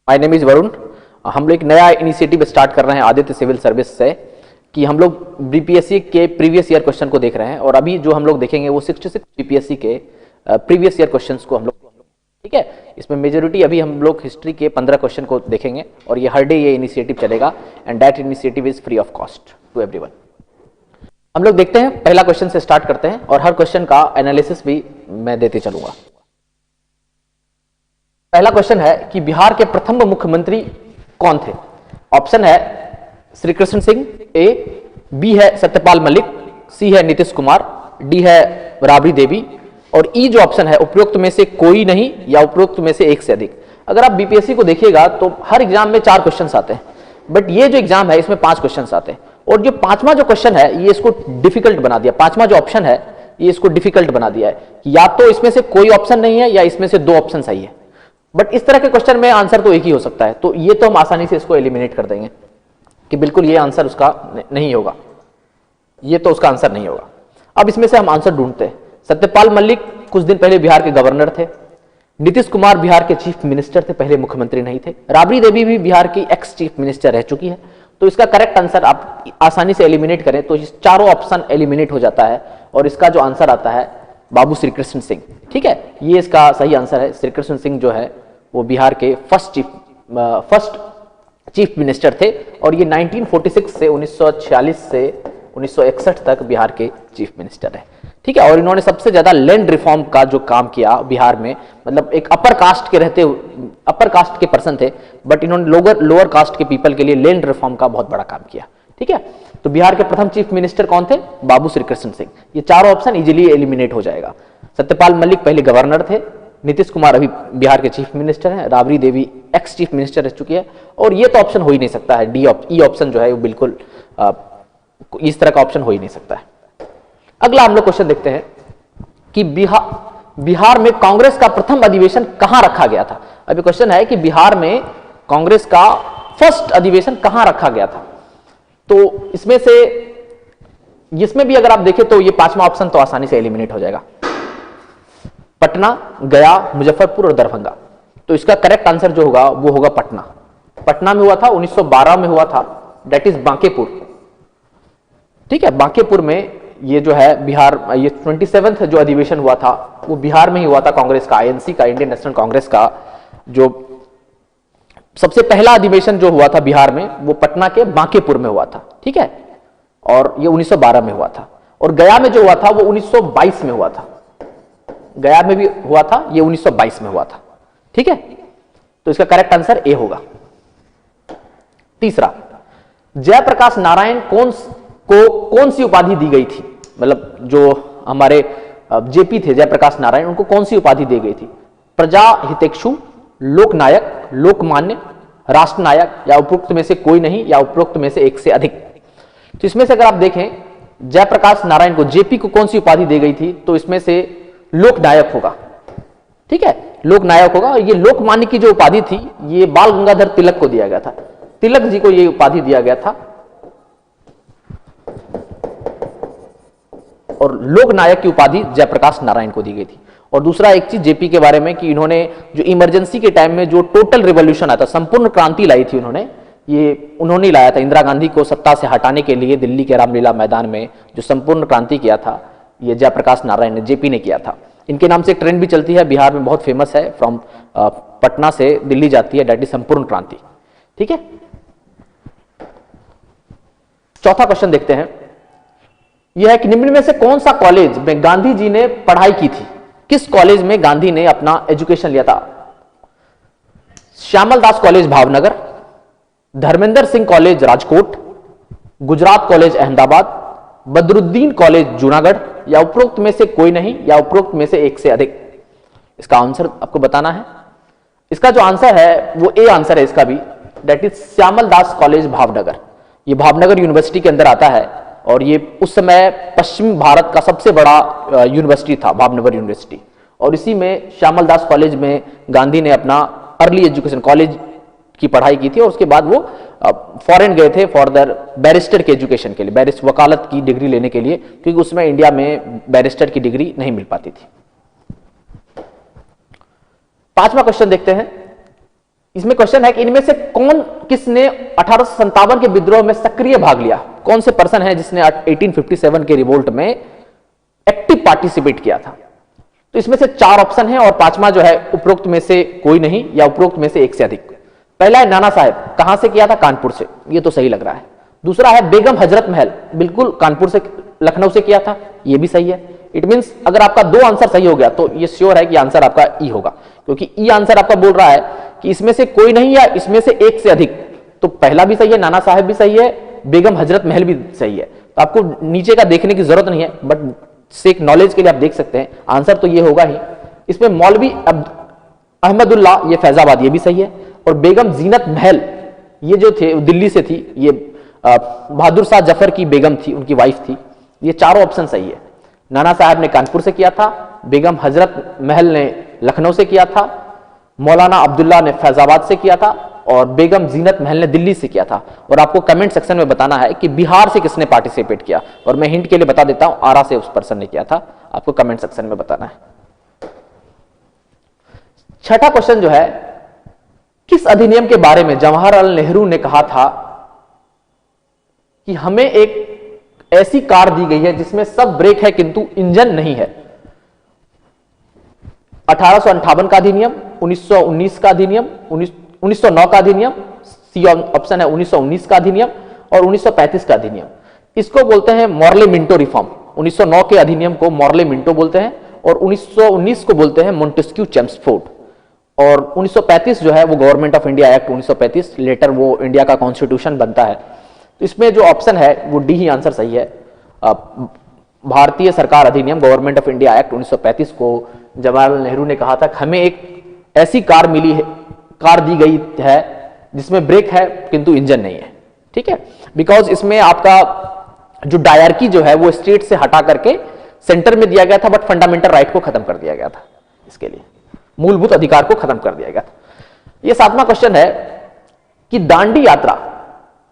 My name is Varun. हम लोग एक नया इनिशिएटिव स्टार्ट कर रहे हैं आदित्य सिविल सर्विस से कि हम लोग बीपीएससी के प्रीवियस ईयर क्वेश्चन को देख रहे हैं और अभी जो हम लोग देखेंगे वो 66 बीपीएससी के प्रीवियस ईयर क्वेश्चंस को हम लोग, ठीक है। इसमें मेजोरिटी अभी हम लोग हिस्ट्री के 15 क्वेश्चन को देखेंगे और ये हर डे ये इनिशिएटिव चलेगा and that initiative is free of cost to everyone. हम लोग देखते हैं, पहला क्वेश्चन से स्टार्ट करते हैं और हर क्वेश्चन का एनालिसिस भी मैं देते चलूंगा। पहला क्वेश्चन है कि बिहार के प्रथम मुख्यमंत्री कौन थे। ऑप्शन है श्री कृष्ण सिंह ए, बी है सत्यपाल मलिक, सी है नीतीश कुमार, डी है राबड़ी देवी और ई जो ऑप्शन है उपरोक्त में से कोई नहीं या उपरोक्त में से एक से अधिक। अगर आप बीपीएससी को देखिएगा तो हर एग्जाम में 4 क्वेश्चंस आते हैं, बट ये जो एग्जाम है इसमें 5 क्वेश्चंस आते हैं और जो पांचवा जो क्वेश्चन है ये इसको डिफिकल्ट बना दिया। पांचवा जो ऑप्शन है ये इसको डिफिकल्ट बना दिया है, या तो इसमें से कोई ऑप्शन नहीं है या इसमें से 2 ऑप्शन सही है। बट इस तरह के क्वेश्चन में आंसर तो एक ही हो सकता है, तो ये तो हम आसानी से इसको एलिमिनेट कर देंगे कि बिल्कुल ये आंसर उसका नहीं होगा, ये तो उसका आंसर नहीं होगा। अब इसमें से हम आंसर ढूंढते हैं। सत्यपाल मलिक कुछ दिन पहले बिहार के गवर्नर थे, नीतीश कुमार बिहार के चीफ मिनिस्टर थे, पहले मुख्यमंत्री नहीं थे, राबड़ी देवी भी बिहार की एक्स चीफ मिनिस्टर रह चुकी है। तो इसका करेक्ट आंसर आप आसानी से एलिमिनेट करें तो इस चारों ऑप्शन एलिमिनेट हो जाता है और इसका जो आंसर आता है बाबू श्री कृष्ण सिंह, ठीक है, ये इसका सही आंसर है। श्री कृष्ण सिंह जो है वो बिहार के फर्स्ट चीफ मिनिस्टर थे और ये 1946 से 1946 से 1961 तक बिहार के चीफ मिनिस्टर है, ठीक है। और इन्होंने सबसे ज्यादा लैंड रिफॉर्म का जो काम किया बिहार में, मतलब एक अपर कास्ट के रहते अपर कास्ट के पर्सन थे बट इन्होंने लोअर कास्ट के पीपल के लिए लैंड रिफॉर्म का बहुत बड़ा काम किया, ठीक है। तो बिहार के प्रथम चीफ मिनिस्टर कौन थे? बाबू श्री कृष्ण सिंह। ये चारों ऑप्शन इजीली एलिमिनेट हो जाएगा। सत्यपाल मलिक पहले गवर्नर थे, नीतीश कुमार अभी बिहार के चीफ मिनिस्टर हैं, Rabri Devi ex chief minister रह चुकी है और ये तो ऑप्शन हो ही नहीं सकता है। ई ऑप्शन जो है वो बिल्कुल इस तरह का ऑप्शन हो ही नहीं सकता है। अगला हम लोग क्वेश्चन देखते हैं कि बिहार में कांग्रेस का प्रथम अधिवेशन कहां रखा गया था। अभी क्वेश्चन है कि बिहार में कांग्रेस का फर्स्ट अधिवेशन कहां रखा गया था। तो इसमें भी अगर आप देखें तो ये 5वां ऑप्शन तो आसानी से एलिमिनेट हो जाएगा, पटना, गया, मुजफ्फरपुर और दरभंगा। तो इसका करेक्ट आंसर जो होगा वो होगा पटना। पटना में हुआ था, 1912 में हुआ था, दैट इज बांकेपुर, ठीक है। बांकेपुर में ये जो है बिहार, ये 27वां जो अधिवेशन हुआ था वो बिहार में ही हुआ था कांग्रेस का, आईएनसी का, इंडियन नेशनल कांग्रेस का। जो सबसे पहला अधिवेशन जो हुआ था बिहार में वो पटना के बांकेपुर में हुआ था, ठीक है, और ये 1912 में हुआ था। और गया में जो हुआ था वो 1922 में हुआ था, गया में भी हुआ था, ये 1922 में हुआ था, ठीक है। तो इसका करेक्ट आंसर ए होगा। तीसरा, जयप्रकाश नारायण कौन सी उपाधि दी गई थी, मतलब जो हमारे जेपी थे जयप्रकाश नारायण, उनको कौन सी उपाधि दी गई थी? प्रजा हितेक्षु, लोकनायक, लोकमान्य, राष्ट्रनायक या उपरोक्त में से कोई नहीं या उपरोक्त में से एक से अधिक। तो इसमें से अगर आप देखें जयप्रकाश नारायण को, जेपी को कौन सी उपाधि दी गई थी, तो इसमें से लोकनायक होगा, ठीक है, लोकनायक होगा। और ये लोकमान्य की जो उपाधि थी ये बाल गंगाधर तिलक को दिया गया था, तिलक जी को ये उपाधि दिया गया था। और लोकनायक की उपाधि जयप्रकाश नारायण को दी गई थी। और दूसरा एक चीज जेपी के बारे में कि इन्होंने जो इमरजेंसी के टाइम में जो टोटल रिवॉल्यूशन आया था, संपूर्ण क्रांति लाई थी उन्होंने लाया था। इंदिरा गांधी को सत्ता से हटाने के लिए दिल्ली के रामलीला मैदान में जो संपूर्ण क्रांति किया था ये जयप्रकाश नारायण ने, जेपी ने किया था। इनके नाम से एक ट्रेन भी चलती है बिहार में, बहुत फेमस है, फ्रॉम पटना से दिल्ली जाती है, दैट इज संपूर्ण क्रांति, ठीक है। चौथा क्वेश्चन देखते हैं, यह है कि निम्न में से कौन सा कॉलेज में गांधी जी ने पढ़ाई की थी? किस कॉलेज में गांधी ने अपना एजुकेशन लिया था? Shyamal Das college Bhavnagar, Dharmendra Singh college Rajkot, Gujarat college Ahmedabad, Badruddin college Junagadh या उपरोक्त में से कोई नहीं या उपरोक्त में से एक से अधिक। इसका आंसर आपको बताना है। इसका जो आंसर है वो ए आंसर है इसका भी, that is Shyamal Das college Bhavnagar. ये भावनगर यूनिवर्सिटी के अंदर आता है और ये उस समय पश्चिम भारत का सबसे बड़ा यूनिवर्सिटी था, भावनगर यूनिवर्सिटी। और इसी में श्यामल दास कॉलेज में गांधी ने अपना अर्ली एजुकेशन, कॉलेज की पढ़ाई की थी और उसके बाद वो फॉरेन गए थे फॉर दर बैरिस्टर के एजुकेशन के लिए, वकालत की डिग्री लेने के लिए, क्योंकि उसमें इंडिया में बैरिस्टर की डिग्री नहीं मिल पाती थी। 5वां क्वेश्चन देखते हैं, इसमें क्वेश्चन है कि इनमें से कौन किसने 1857 के विद्रोह में सक्रिय भाग लिया, कौन से पर्सन है जिसने 1857 के रिवोल्ट में एक्टिव पार्टिसिपेट किया था। तो इसमें से 4 ऑप्शन है और पांचवा जो है उपरोक्त में से कोई नहीं या उपरोक्त में से एक से अधिक। पहला है नाना साहब, कहां से किया था, कानपुर से, ये तो सही लग रहा है। दूसरा है बेगम हजरत महल, बिल्कुल कानपुर से, लखनऊ से किया था, ये भी सही है। इट मींस अगर आपका 2 आंसर सही हो गया तो ये श्योर है कि आंसर आपका ई होगा, क्योंकि ई आंसर आपका बोल रहा है कि इसमें से कोई नहीं या इसमें से एक से अधिक। तो पहला भी सही है, नाना साहब भी सही है, बेगम हजरत महल भी सही है। तो आपको नीचे का देखने की जरूरत नहीं है, बट से नॉलेज के लिए आप देख सकते हैं, आंसर तो ये होगा ही। इसमें मौलवी अहमदुल्ला, ये फैजाबाद, ये भी सही है। और बेगम जीनत महल, ये जो थे दिल्ली से थी, ये बहादुर शाह जफर की बेगम थी, उनकी वाइफ थी। ये चारों ऑप्शन सही है। नाना साहब ने कानपुर से किया था, बेगम हजरत महल ने लखनऊ से किया था, मौलाना अब्दुल्ला ने फैजाबाद से किया था और बेगम जीनत महल ने दिल्ली से किया था। और आपको कमेंट सेक्शन में बताना है कि बिहार से किसने पार्टिसिपेट किया, और मैं हिंट के लिए बता देता हूं, आरा से उस पर्सन ने किया था। आपको कमेंट सेक्शन में बताना है। छठा क्वेश्चन जो है, किस अधिनियम के बारे में जवाहरलाल नेहरू ने कहा था कि हमें एक ऐसी कार दी गई है जिसमें सब ब्रेक है किंतु इंजन नहीं है। 1858 का अधिनियम, 1919 का अधिनियम, 1909 का अधिनियम, सी ऑप्शन है 1919 का अधिनियम और 1935 का अधिनियम। इसको बोलते हैं मॉर्ले मिंटो रिफॉर्म। 1909 के अधिनियम को मॉर्ले मिंटो बोलते हैं और 1919 को बोलते हैं मोंटेस्क्यू चेम्सफोर्ड। और 1935 जो है वो government of India act 1935, later वो इंडिया का कॉन्स्टिट्यूशन बनता है। तो इसमें जो ऑप्शन है वो डी ही आंसर सही है। भारतीय सरकार अधिनियम, गवर्नमेंट ऑफ इंडिया एक्ट 1935 को जवाहरलाल नेहरू ने कहा था कि हमें एक ऐसी कार मिली है, कार दी गई है जिसमें ब्रेक है किंतु इंजन नहीं है। ठीक है, बिकॉज इसमें आपका जो डायरकी जो है वो स्टेट से हटा करके सेंटर में दिया गया था, बट फंडामेंटल राइट को खत्म कर दिया गया था। इसके लिए मूलभूत अधिकार को खत्म कर दिया गया था। यह 7वां क्वेश्चन है कि दांडी यात्रा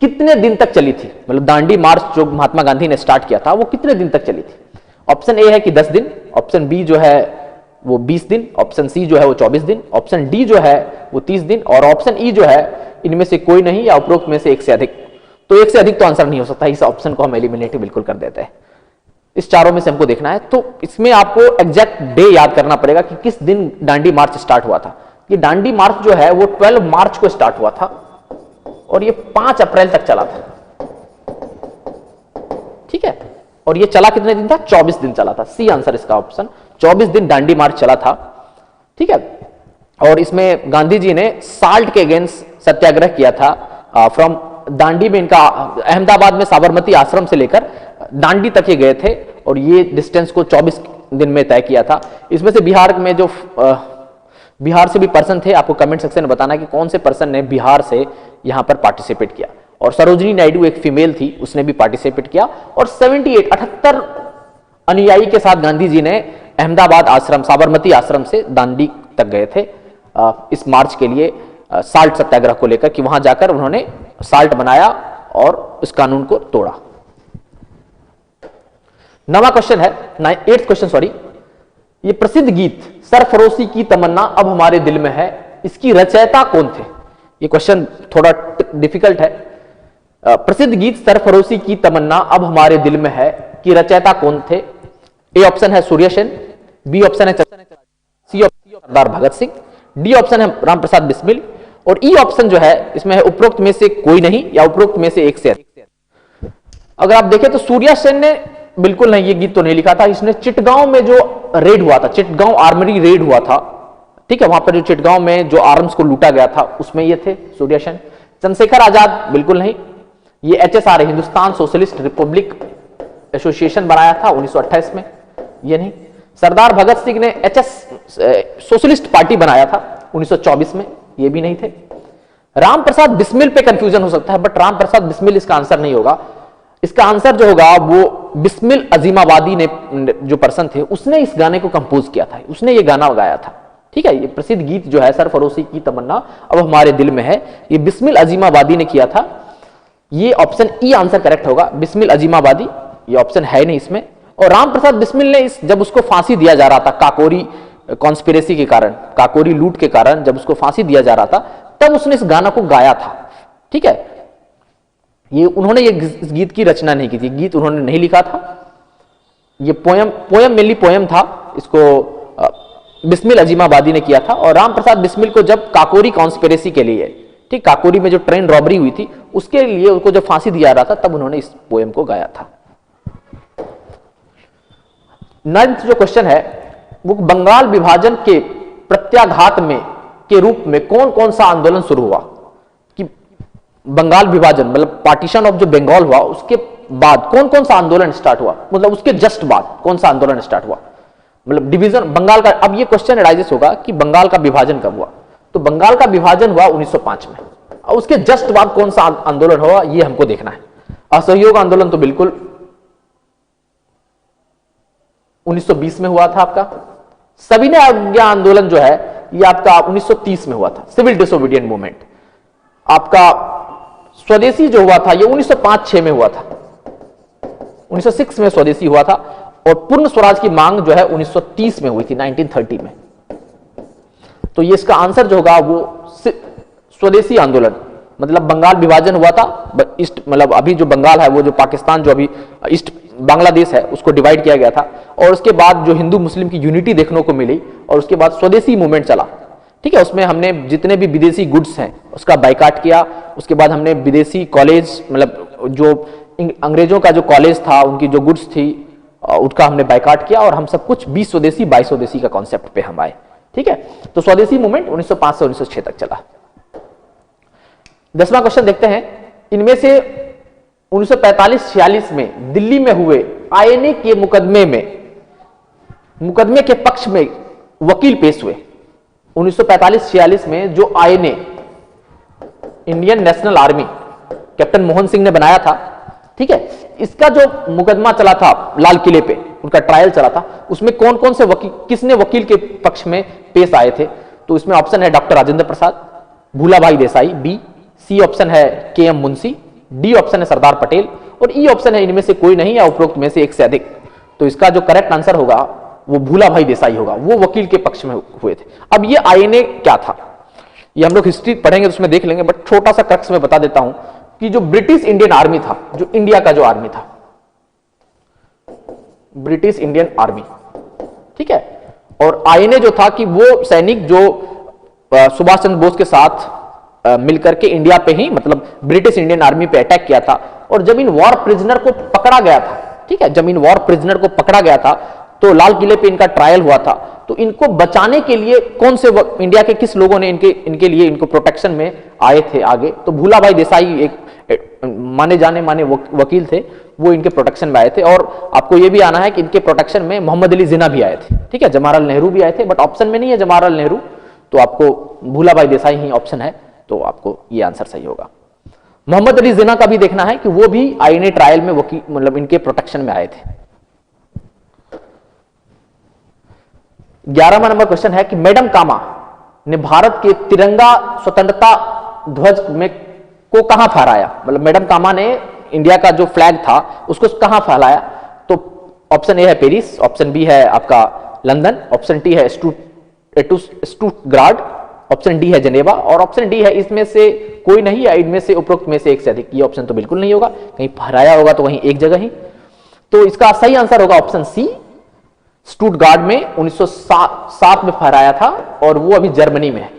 कितने दिन तक चली थी, मतलब दांडी मार्च जो महात्मा गांधी ने स्टार्ट किया था वो कितने दिन तक चली थी। ऑप्शन ए है कि 10 दिन, ऑप्शन बी जो है वो 20 दिन, ऑप्शन सी जो है वो 24 दिन, ऑप्शन डी जो है वो 30 दिन और ऑप्शन ई जो है इनमें से कोई नहीं या उपरोक्त में से एक से अधिक। तो एक से अधिक तो आंसर नहीं हो सकता, इस ऑप्शन को हम एलिमिनेट बिल्कुल कर देते हैं। इस चारों में से हमको देखना है, तो इसमें आपको एग्जैक्ट डे याद करना पड़ेगा कि किस दिन दांडी मार्च स्टार्ट हुआ था। ये दांडी मार्च जो है वो 12 मार्च को स्टार्ट हुआ था और ये 5 अप्रैल तक चला था। ठीक है, और ये चला कितने दिन था, 24 दिन चला था। सी आंसर इसका ऑप्शन, 24 दिन दांडी मार्च चला था। ठीक है, और इसमें गांधी जी ने साल्ट के अगेंस्ट सत्याग्रह किया था। फ्रॉम दांडी में इनका अहमदाबाद में साबरमती आश्रम से लेकर दांडी तक ये गए थे और ये डिस्टेंस को 24 दिन में तय किया था। इसमें से बिहार में जो बिहार से भी पर्सन थे, आपको कमेंट सेक्शन में बताना कि कौन से पर्सन ने बिहार से यहां पर पार्टिसिपेट किया। और सरोजनी नायडू एक फीमेल थी, उसने भी पार्टिसिपेट किया। और 78 अनुयायी के साथ गांधी जी ने अहमदाबाद आश्रम, साबरमती आश्रम से दांडी तक गए थे इस मार्च के लिए, साल्ट सत्याग्रह को लेकर, कि वहां जाकर उन्होंने साल्ट बनाया और उस कानून को तोड़ा। 9वां क्वेश्चन है, 8th क्वेश्चन सॉरी, ये प्रसिद्ध गीत सरफरोशी की तमन्ना अब हमारे दिल में है, इसकी रचयिता कौन थे। ये क्वेश्चन थोड़ा डिफिकल्ट है। प्रसिद्ध गीत सरफरोशी की तमन्ना अब हमारे दिल में है कि रचयिता कौन थे। ए ऑप्शन है सूर्य सेन, बी ऑप्शन है सी ऑप्शन सरदार भगत सिंह, डी ऑप्शन है राम प्रसाद बिस्मिल और ई ऑप्शन जो है इसमें है उपरोक्त में से कोई नहीं या उपरोक्त में से एक से अधिक। अगर आप देखें तो सूर्य सेन ने बिल्कुल नहीं, ये गीत तो नहीं लिखा था। इसने चिटगांव में जो रेड हुआ था, चिटगांव आर्मरी रेड हुआ था, ठीक है, वहां पर जो चिटगांव में जो आर्म्स को लूटा गया था उसमें ये थे सूर्य सेन। चंद्रशेखर आजाद बिल्कुल नहीं, ये HSR Hindustan socialist Republic association बनाया था 1928 में, ये नहीं। सरदार भगत सिंह ने सोशलिस्ट पार्टी बनाया था 1924 में, ये भी नहीं थे। राम प्रसाद बिस्मिल पे कंफ्यूजन हो सकता है, बट राम प्रसाद बिस्मिल इसका आंसर नहीं होगा। इसका आंसर जो होगा वो बिस्मिल अजीमाबादी ने, जो पर्सन थे, उसने इस गाने को कंपोज किया था, उसने ये गाना गाया था। ठीक है, ये प्रसिद्ध गीत जो है सरफरोशी की तमन्ना अब हमारे दिल में है, ये बिस्मिल अजीमाबादी ने किया था। ये ऑप्शन ई आंसर करेक्ट होगा, बिस्मिल अजीमाबादी, ये ऑप्शन है नहीं इसमें। और राम प्रसाद बिस्मिल ने जब उसको फांसी दिया जा रहा था काकोरी कॉन्स्पिरेसी के कारण, काकोरी लूट के कारण जब उसको फांसी दिया जा रहा था, तब उसने इस गाना को गाया था। ठीक है, ये उन्होंने इस गीत की रचना नहीं की थी, गीत उन्होंने नहीं लिखा था, ये पोयम मेनली पोयम था। इसको बिस्मिल अजीमाबादी ने किया था, और राम प्रसाद बिस्मिल को जब काकोरी कॉन्स्पिरेसी के लिए, ठीक, काकोरी में जो ट्रेन रॉबरी हुई थी उसके लिए उनको जब फांसी दिया रहा था, तब उन्होंने इस पोयम को गाया था। नाइन्थ जो क्वेश्चन है वो बंगाल विभाजन के प्रत्याघात में के रूप में कौन कौन सा आंदोलन शुरू हुआ? कि बंगाल विभाजन मतलब पार्टीशन ऑफ जो बंगाल हुआ उसके बाद कौन कौन सा आंदोलन स्टार्ट हुआ, मतलब उसके जस्ट बाद कौन सा आंदोलन स्टार्ट हुआ, मतलब डिवीजन बंगाल का। अब ये क्वेश्चन राइजेस होगा कि बंगाल का विभाजन कब हुआ, तो बंगाल का विभाजन हुआ 1905 में, और उसके जस्ट बाद कौन सा आंदोलन हुआ ये हमको देखना है। असहयोग आंदोलन तो बिल्कुल 1920 में हुआ था आपका। सविनय अवज्ञा आंदोलन जो है ये आपका 1930 में हुआ था, सिविल डिसोबीडियंट मूवमेंट। आपका स्वदेशी जो हुआ था ये 1905-6 में हुआ था, 1906 में स्वदेशी हुआ था, और पूर्ण स्वराज की मांग जो है 1930 में हुई थी, 1930 में। तो ये इसका आंसर जो होगा वो स्वदेशी आंदोलन, मतलब बंगाल विभाजन हुआ था ईस्ट, मतलब अभी जो बंगाल है वो जो पाकिस्तान जो अभी ईस्ट बांग्लादेश है उसको डिवाइड किया गया था, और उसके बाद जो हिंदू मुस्लिम की यूनिटी देखने को मिली, और उसके बाद स्वदेशी मूवमेंट चला। ठीक है, उसमें हमने जितने भी विदेशी गुड्स हैं उसका बाइकाट किया। उसके बाद हमने विदेशी कॉलेज, मतलब जो अंग्रेजों का जो कॉलेज था उनकी जो गुड्स थी उसका हमने बाइकाट किया, और हम सब कुछ 20 स्वदेशी 22 स्वदेशी का कॉन्सेप्ट पे हम आए। ठीक है, तो स्वदेशी मूवमेंट 1905 से 1906 तक चला। 10वां क्वेश्चन देखते हैं, इनमें से 1945-46 में दिल्ली में हुए आईएनए के मुकदमे के पक्ष में वकील पेश हुए। 1945-46 में जो INA Indian national army captain Mohan Singh ने बनाया था, ठीक है, इसका जो मुकदमा चला था लाल किले पे, उनका ट्रायल चला था, उसमें कौन कौन से वकील, किसने वकील के पक्ष में पेश आए थे? तो इसमें ऑप्शन है doctor Rajendra Prasad, Bhulabhai Desai B, C option है के.एम. मुंशी, डी ऑप्शन है सरदार पटेल, और ई ऑप्शन है इनमें से कोई नहीं या उपरोक्त में से एक से अधिक। तो इसका जो करेक्ट आंसर होगा वो भूलाभाई देसाई होगा, वो वकील के पक्ष में हुए थे। अब ये आईएनए क्या था ये हम लोग हिस्ट्री पढ़ेंगे तो उसमें देख लेंगे, बट छोटा सा क्रक्स में बता देता हूं कि जो ब्रिटिश इंडियन आर्मी था, जो इंडिया का जो आर्मी था, ब्रिटिश इंडियन आर्मी, ठीक है, और आईएनए जो था कि वो सैनिक जो सुभाष चंद्र बोस के साथ मिलकर के इंडिया पे ही, मतलब ब्रिटिश इंडियन आर्मी पे अटैक किया था, और जब इन वॉर प्रिजनर को पकड़ा गया था, ठीक है, जब इन वॉर प्रिजनर को पकड़ा गया था तो लाल किले पे इनका ट्रायल हुआ था, तो इनको बचाने के लिए कौन से इंडिया के किस लोगों ने इनके लिए इनको प्रोटेक्शन में आए थे आगे? तो भूलाभाई देसाई एक माने जाने माने वकील थे, वो इनके प्रोटेक्शन में आए थे। और आपको ये भी आना है कि इनके प्रोटेक्शन में मोहम्मद अली जिन्ना भी आए थे, ठीक है, जवाहरलाल नेहरू भी आए थे, बट ऑप्शन में नहीं है जवाहरलाल नेहरू, तो आपको भूलाभाई देसाई ही ऑप्शन है, तो आपको ये आंसर सही होगा। मोहम्मद अली जिन्ना का भी देखना है कि वो भी आईएनए ट्रायल में वकील, मतलब इनके प्रोटेक्शन में आए थे। 11वां नंबर क्वेश्चन है कि मैडम कामा ने भारत के तिरंगा स्वतंत्रता ध्वज में को कहां फहराया? मतलब मैडम कामा ने इंडिया का जो फ्लैग था उसको कहां फहराया? तो ऑप्शन ए है पेरिस, ऑप्शन बी है आपका लंदन, ऑप्शन टी है स्टुटगार्ट, ऑप्शन डी है जेनेवा, और ऑप्शन डी है इसमें से कोई नहीं है, इनमें से उपरोक्त में से एक से अधिक। ये ऑप्शन तो बिल्कुल नहीं होगा, कहीं फहराया होगा तो वहीं एक जगह ही। तो इसका सही आंसर होगा ऑप्शन सी, स्टुटगार्ट में 1907 में फहराया था, और वो अभी जर्मनी में है,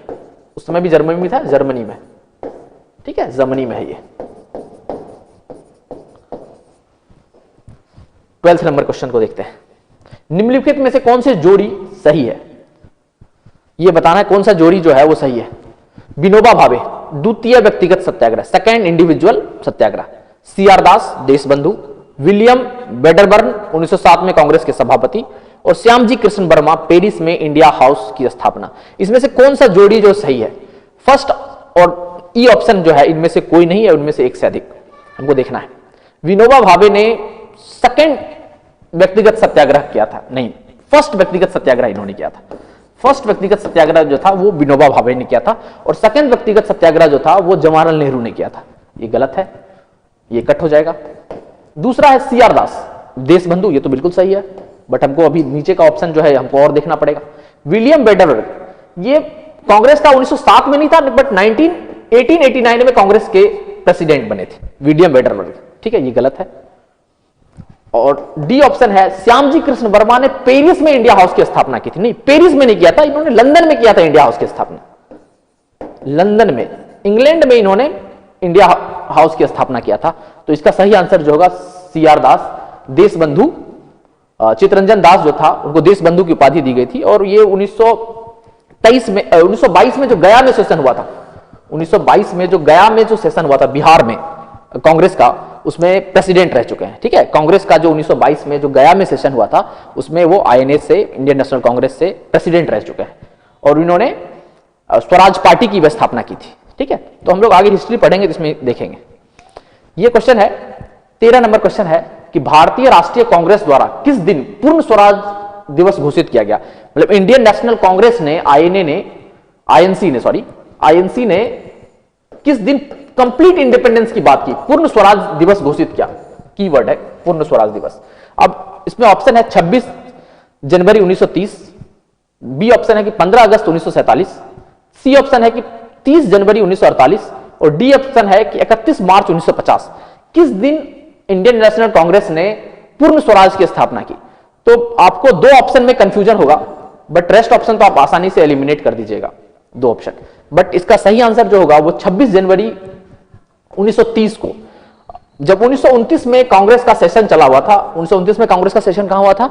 उस समय भी जर्मनी में था, जर्मनी में, ठीक है, जर्मनी में है ये। 12 नंबर क्वेश्चन को देखते हैं, निम्नलिखित में से कौन से जोड़ी सही है? ये बताना है कौन सा जोड़ी जो है वो सही है। विनोबा भावे द्वितीय व्यक्तिगत सत्याग्रह, सेकेंड इंडिविजुअल सत्याग्रह, सीआर दास देशबंधु, विलियम वेडरबर्न 1907 में कांग्रेस के सभापति, और श्यामजी कृष्ण वर्मा पेरिस में इंडिया हाउस की स्थापना। इसमें से कौन सा जोड़ी जो सही है? फर्स्ट और ई ऑप्शन जो है इनमें से कोई नहीं है, उनमें से एक से अधिक हमको देखना है। विनोबा भावे ने सेकेंड व्यक्तिगत सत्याग्रह किया था, नहीं, फर्स्ट व्यक्तिगत सत्याग्रह इन्होंने किया था। फर्स्ट व्यक्तिगत सत्याग्रह जो था वो विनोबा भावे ने किया था, और सेकंड व्यक्तिगत सत्याग्रह जो था वो जवाहरलाल नेहरू ने किया था। ये गलत है, ये कट हो जाएगा। दूसरा है सीआर दास देशबंधु, ये तो बिल्कुल सही है, बट हमको अभी नीचे का ऑप्शन जो है हमको और देखना पड़ेगा। विलियम वेडरबर्ग, ये कांग्रेस का 1907 में नहीं था, बट 1889 में कांग्रेस के प्रेसिडेंट बने थे वीडियम वेडरवर्थ। ठीक है, ये गलत है। और डी ऑप्शन है, श्यामजी कृष्ण वर्मा ने पेरिस में इंडिया हाउस की स्थापना की थी। नहीं, पेरिस में नहीं किया था, इन्होंने लंदन में किया था इंडिया हाउस की स्थापना। लंदन में, इंग्लैंड में इन्होंने इंडिया हाउस की स्थापना किया था। तो इसका सही आंसर जो होगा CR दास, देश बंधु। चितरंजन दास जो था उनको देश बंधु की उपाधि दी गई थी। और ये 1922 में जो गया में सेशन हुआ था, 1922 में जो गया में जो सेशन हुआ था बिहार में कांग्रेस का, उसमें प्रेसिडेंट रह चुके हैं। ठीक है, कांग्रेस का जो 1922 में जो गया में सेशन हुआ था उसमें वो INA से, इंडियन नेशनल कांग्रेस से प्रेसिडेंट रह चुके हैं और इन्होंने स्वराज पार्टी की स्थापना की थी। ठीक है, तो हम लोग आगे हिस्ट्री पढ़ेंगे तो इसमें देखेंगे। ये क्वेश्चन है, 13 नंबर क्वेश्चन है कि भारतीय राष्ट्रीय कांग्रेस द्वारा किस दिन पूर्ण स्वराज दिवस घोषित किया गया। मतलब इंडियन नेशनल कांग्रेस ने, INC ने किस दिन कंप्लीट इंडिपेंडेंस की बात की, पूर्ण स्वराज दिवस घोषित किया। कीवर्ड है पूर्ण स्वराज दिवस। अब इसमें ऑप्शन है 26 जनवरी 1930, बी ऑप्शन है कि 15 अगस्त 1947, सी ऑप्शन है कि 30 जनवरी 1948 और डी ऑप्शन है कि 31 मार्च 1950। किस दिन इंडियन नेशनल कांग्रेस ने पूर्ण स्वराज की स्थापना की। तो आपको दो ऑप्शन में कंफ्यूजन होगा, बट रेस्ट ऑप्शन तो आप आसानी से एलिमिनेट कर दीजिएगा, दो ऑप्शन। बट इसका सही आंसर जो होगा वो 26 जनवरी 1930 को, जब 1929 में कांग्रेस का सेशन चला हुआ था। 1929 में कांग्रेस का सेशन कहां हुआ था?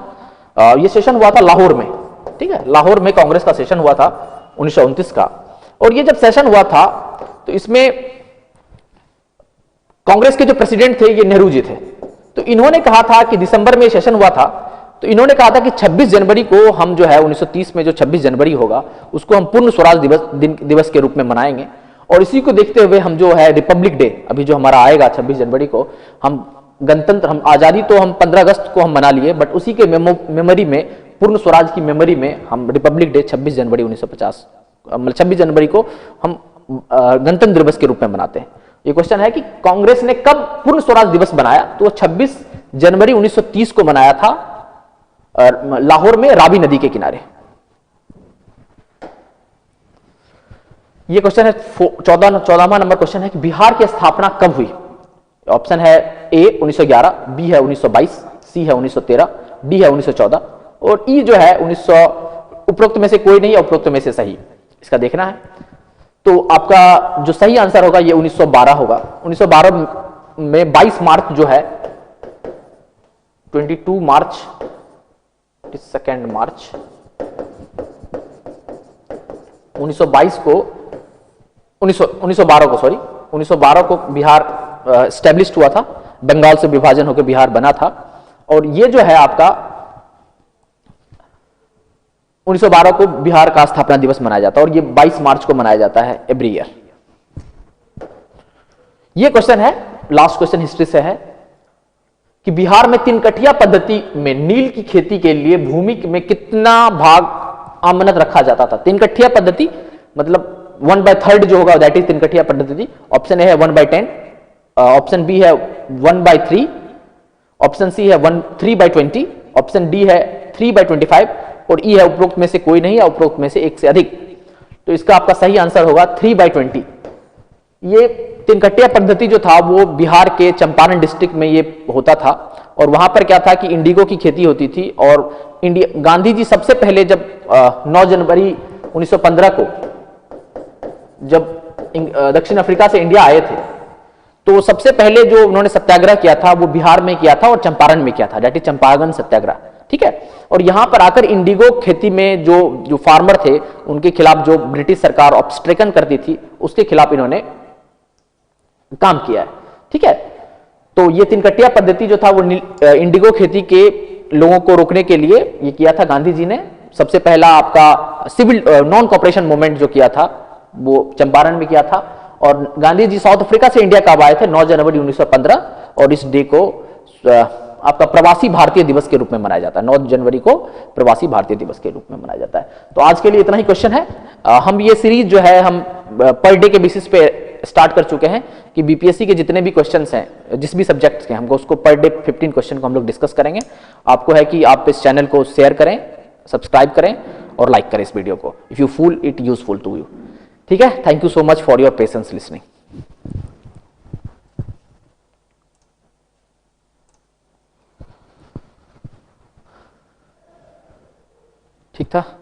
यह सेशन हुआ था लाहौर में। ठीक है, लाहौर में कांग्रेस का सेशन हुआ था 1929 का। और ये जब सेशन हुआ था तो इसमें कांग्रेस के जो प्रेसिडेंट थे ये नेहरू जी थे। तो इन्होंने कहा था कि दिसंबर में सेशन हुआ था, तो इन्होंने कहा था कि 26 जनवरी को हम जो है 1930 में जो 26 जनवरी होगा उसको हम पूर्ण स्वराज दिवस के रूप में मनाएंगे। और इसी को देखते हुए हम जो है रिपब्लिक डे अभी जो हमारा आएगा 26 जनवरी को, हम आजादी तो हम 15 अगस्त को हम मना लिए, बट उसी के मेमोरी में, पूर्ण स्वराज की मेमोरी में हम रिपब्लिक डे 26 जनवरी 1950, मतलब 26 जनवरी को हम गणतंत्र दिवस के रूप में मनाते हैं। ये क्वेश्चन है कि कांग्रेस ने कब पूर्ण स्वराज दिवस बनाया, तो 26 जनवरी 1930 को मनाया था लाहौर में रावी नदी के किनारे। ये क्वेश्चन है 14वां नंबर क्वेश्चन है कि बिहार की स्थापना कब हुई। ऑप्शन है ए 1911, बी है 1922, सी है 1913, डी है 1914 और ई जो है 1900, उपरोक्त में से कोई नहीं, उपरोक्त में से सही इसका देखना है। तो आपका जो सही आंसर होगा ये 1912 होगा। 1912 में 22 मार्च जो है 22 मार्च 2 मार्च 1922 को 1912 को बिहार एस्टेब्लिश्ड हुआ था, बंगाल से विभाजन होकर बिहार बना था। और ये जो है आपका 1912 को बिहार का स्थापना दिवस मनाया जाता है और ये 22 मार्च को मनाया जाता है एवरी ईयर। ये क्वेश्चन है, लास्ट क्वेश्चन हिस्ट्री से है कि बिहार में तिनकठिया पद्धति में नील की खेती के लिए भूमि में कितना भाग आमनत रखा जाता था। तिनकठिया पद्धति मतलब 1/3 जो होगा दैट इज तिनकठिया पद्धति। ऑप्शन ए है 1/10, ऑप्शन बी है 1/3, ऑप्शन सी है 3/20, ऑप्शन डी है 3/25 और ई है उपरोक्त में से कोई नहीं है, उपरोक्त में से एक से अधिक। तो इसका आपका सही आंसर होगा 3/20। ये तिनकठिया पद्धति जो था वो बिहार के चंपारण डिस्ट्रिक्ट में ये होता था और वहां पर क्या था कि इंडिगो की खेती होती थी। और गांधी जी सबसे पहले जब 9 जनवरी 1915 को जब दक्षिण अफ्रीका से इंडिया आए थे तो सबसे पहले जो उन्होंने सत्याग्रह किया था वो बिहार में किया था और चंपारण में किया था, दैट इज चंपारण सत्याग्रह। ठीक है, और यहां पर आकर इंडिगो खेती में जो फार्मर थे उनके खिलाफ जो ब्रिटिश सरकार ऑब्स्ट्रेकन करती थी उसके खिलाफ इन्होंने काम किया है। ठीक है, तो ये तिनकठिया पद्धति जो था वो इंडिगो खेती के लोगों को रोकने के लिए ये किया था गांधी जी ने। सबसे पहला आपका सिविल नॉन कॉपरेशन मूवमेंट जो किया था वो चंपारण में किया था। और गांधी जी साउथ अफ्रीका से इंडिया कब आए थे? 9 जनवरी 1915 और इस डे को आपका प्रवासी भारतीय दिवस के रूप में मनाया जाता है। 9 जनवरी को प्रवासी भारतीय दिवस के रूप में मनाया जाता है। तो आज के लिए इतना ही क्वेश्चन है। हम ये सीरीज जो है हम पर डे के बेसिस पे स्टार्ट कर चुके हैं कि बीपीएससी के जितने भी क्वेश्चंस हैं जिस भी सब्जेक्ट्स के, हमको उसको पर डे 15 क्वेश्चन को हम लोग डिस्कस करेंगे। आपको है कि आप इस चैनल को शेयर करें, सब्सक्राइब करें और लाइक करें इस वीडियो को if you feel it useful to you. ठीक है, thank you so much for your patience listening. ठीक था।